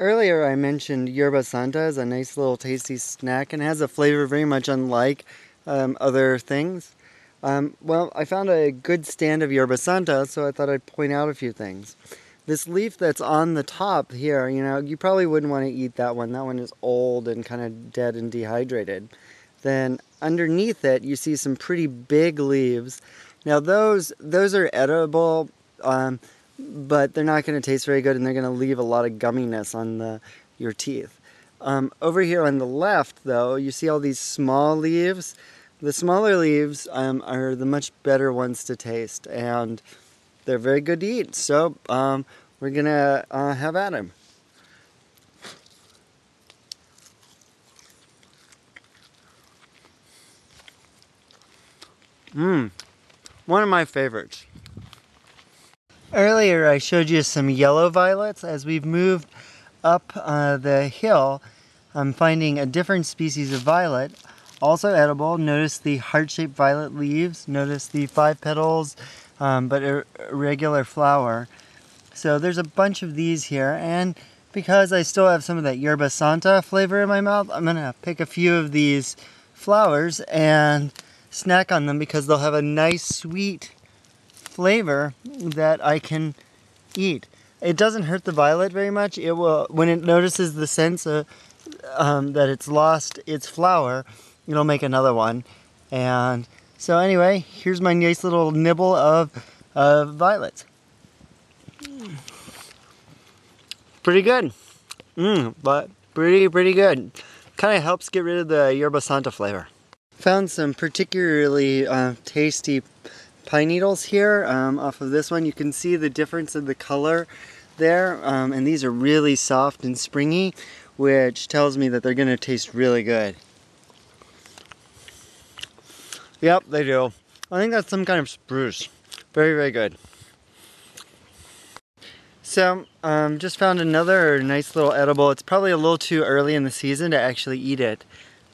Earlier I mentioned yerba santa as a nice little tasty snack and has a flavor very much unlike other things. Well, I found a good stand of yerba santa, so I thought I'd point out a few things. This leaf that's on the top here, you probably wouldn't want to eat that one. That one is old and kind of dead and dehydrated. Then underneath it, you see some pretty big leaves. Now those are edible, but they're not going to taste very good, and they're going to leave a lot of gumminess on your teeth. Over here on the left, though, you see all these small leaves. The smaller leaves are the much better ones to taste, and they're very good to eat. So we're going to have at them. One of my favorites. Earlier I showed you some yellow violets. As we've moved up the hill, I'm finding a different species of violet, also edible. Notice the heart-shaped violet leaves. Notice the 5 petals, but a regular flower. So there's a bunch of these here, and because I still have some of that yerba santa flavor in my mouth, I'm going to pick a few of these flowers and snack on them because they'll have a nice sweet flavor that I can eat. It doesn't hurt the violet very much. It will, when it notices the sense that it's lost its flower, it'll make another one. And so anyway, here's my nice little nibble of violets. Pretty good. But pretty good. Kind of helps get rid of the yerba santa flavor. Found some particularly tasty pine needles here off of this one. You can see the difference in the color there, and these are really soft and springy, which tells me that they're going to taste really good. Yep, they do. I think that's some kind of spruce. Very good. So, just found another nice little edible. It's probably a little too early in the season to actually eat it,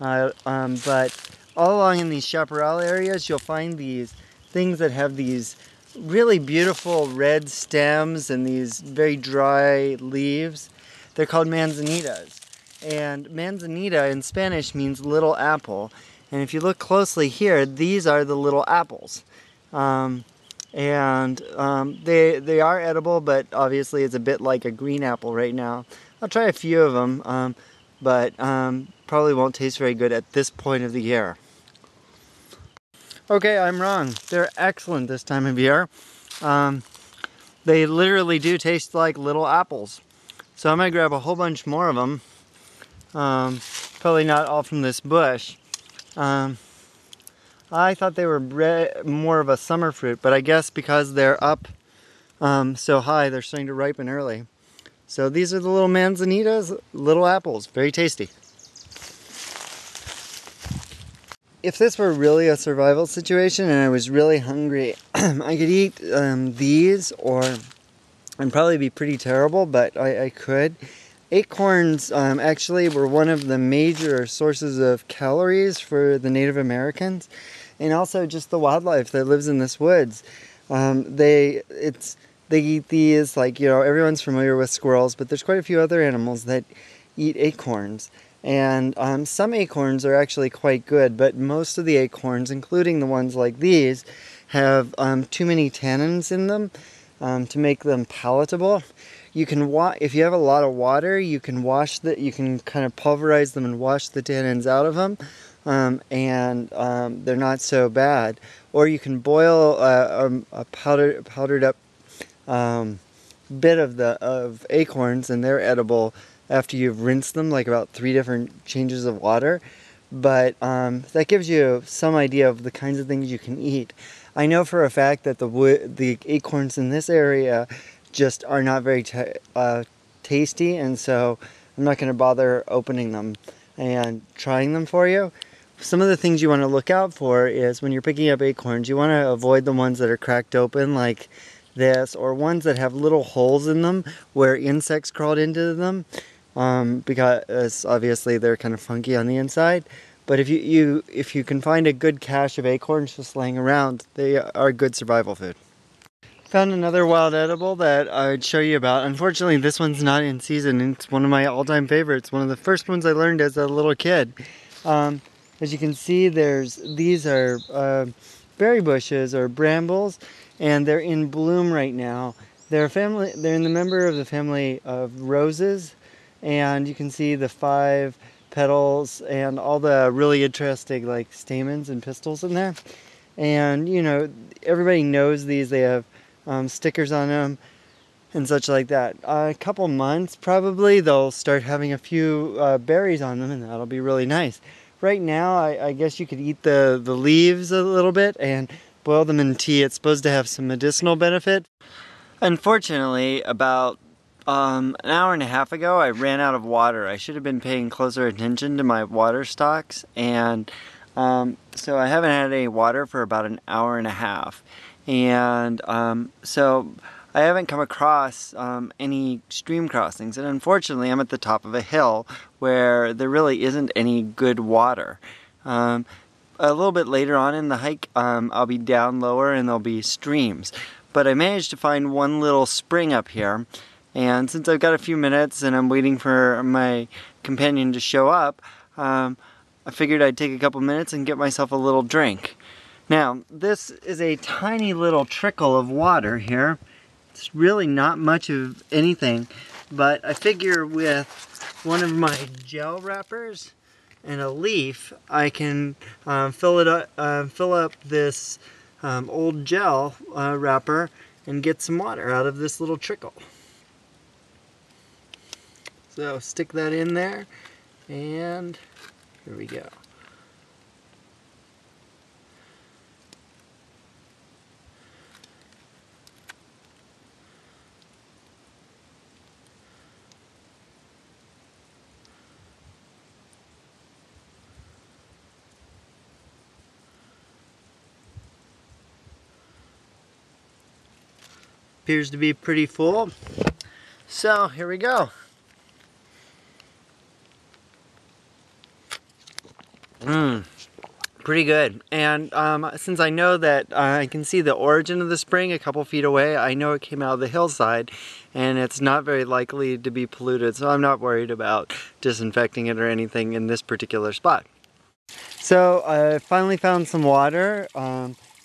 but all along in these chaparral areas, you'll find these things that have these really beautiful red stems and these very dry leaves. They're called manzanitas. And manzanita in Spanish means little apple. And if you look closely here, these are the little apples. They are edible, but obviously it's a bit like a green apple right now. I'll try a few of them, but probably won't taste very good at this point of the year. Okay, I'm wrong. They're excellent this time of year. They literally do taste like little apples. So I'm going to grab a whole bunch more of them. Probably not all from this bush. I thought they were more of a summer fruit, but I guess because they're up so high, they're starting to ripen early. So these are the little manzanitas, little apples. Very tasty. If this were really a survival situation and I was really hungry, I could eat these, and probably be pretty terrible, but I could. Acorns actually were one of the major sources of calories for the Native Americans, and also just the wildlife that lives in this woods. They eat these, like, everyone's familiar with squirrels, but there's quite a few other animals that eat acorns. And some acorns are actually quite good, but most of the acorns, including the ones like these, have too many tannins in them to make them palatable. You can if you have a lot of water, you can you can kind of pulverize them and wash the tannins out of them, and they're not so bad. Or you can boil a powdered up bit of acorns, and they're edible after you've rinsed them, like about 3 different changes of water. But that gives you some idea of the kinds of things you can eat. I know for a fact that the acorns in this area just are not very tasty, and so I'm not going to bother opening them and trying them for you. Some of the things you want to look out for is when you're picking up acorns, you want to avoid the ones that are cracked open like this, or ones that have little holes in them where insects crawled into them, because obviously they're kind of funky on the inside. But if you can find a good cache of acorns just laying around, they are good survival food. Found another wild edible that I'd show you about. Unfortunately, this one's not in season, and it's one of my all-time favorites. One of the first ones I learned as a little kid. As you can see, these are berry bushes or brambles, and they're in bloom right now. They're in the member of the family of roses, and you can see the 5 petals and all the really interesting like stamens and pistils in there. And you know, everybody knows these. They have stickers on them and such like that. A couple months probably they'll start having a few berries on them, and that'll be really nice. Right now I guess you could eat the leaves a little bit and boil them in tea. It's supposed to have some medicinal benefit. Unfortunately, about an hour and a half ago I ran out of water. I should have been paying closer attention to my water stocks, and so I haven't had any water for about an hour and a half. And so I haven't come across any stream crossings, and unfortunately I'm at the top of a hill where there really isn't any good water. A little bit later on in the hike I'll be down lower and there'll be streams, but I managed to find one little spring up here, and since I've got a few minutes and I'm waiting for my companion to show up, I figured I'd take a couple minutes and get myself a little drink. Now, this is a tiny little trickle of water here. It's really not much of anything, but I figure with one of my gel wrappers and a leaf, I can fill up this old gel wrapper and get some water out of this little trickle. So stick that in there, and here we go. Appears to be pretty full. So here we go. Pretty good. And since I know that I can see the origin of the spring a couple feet away, I know it came out of the hillside, and it's not very likely to be polluted, so I'm not worried about disinfecting it or anything in this particular spot. So I finally found some water.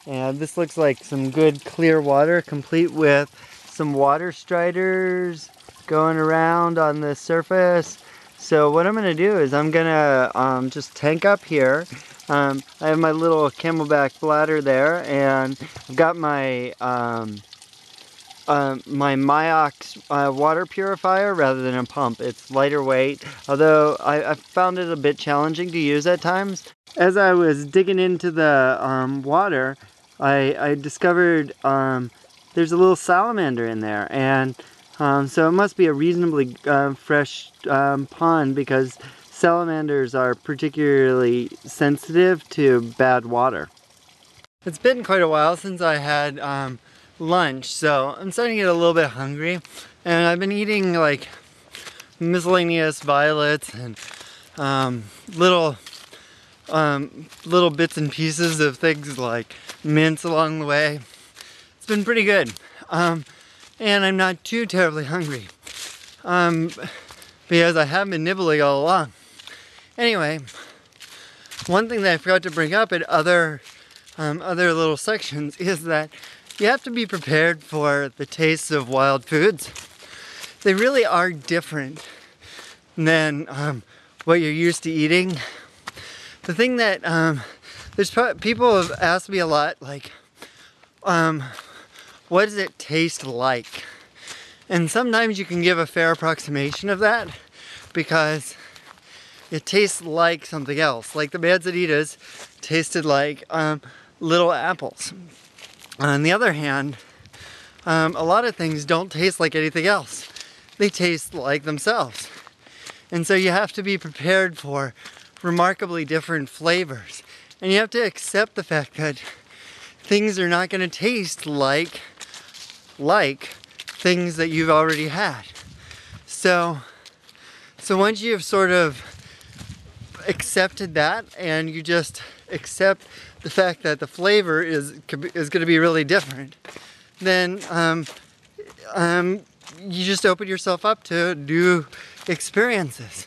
And this looks like some good clear water, complete with some water striders going around on the surface. So what I'm going to do is I'm going to just tank up here. I have my little Camelback bladder there, and I've got my my Myox water purifier rather than a pump. It's lighter weight, although I found it a bit challenging to use at times. As I was digging into the water, I discovered there's a little salamander in there, and so it must be a reasonably fresh pond, because salamanders are particularly sensitive to bad water. It's been quite a while since I had lunch, so I'm starting to get a little bit hungry, and I've been eating like miscellaneous violets and little bits and pieces of things like mints along the way. It's been pretty good, and I'm not too terribly hungry, because I have been nibbling all along. Anyway, one thing that I forgot to bring up at other little sections is that you have to be prepared for the tastes of wild foods. They really are different than what you're used to eating. The thing that people have asked me a lot, like, what does it taste like? And sometimes you can give a fair approximation of that, because it tastes like something else. Like the manzanitas tasted like little apples. On the other hand, a lot of things don't taste like anything else. They taste like themselves. And so you have to be prepared for remarkably different flavors. And you have to accept the fact that things are not going to taste like things that you've already had. So once you've sort of accepted that, and you just accept the fact that the flavor is going to be really different, then you just open yourself up to new experiences.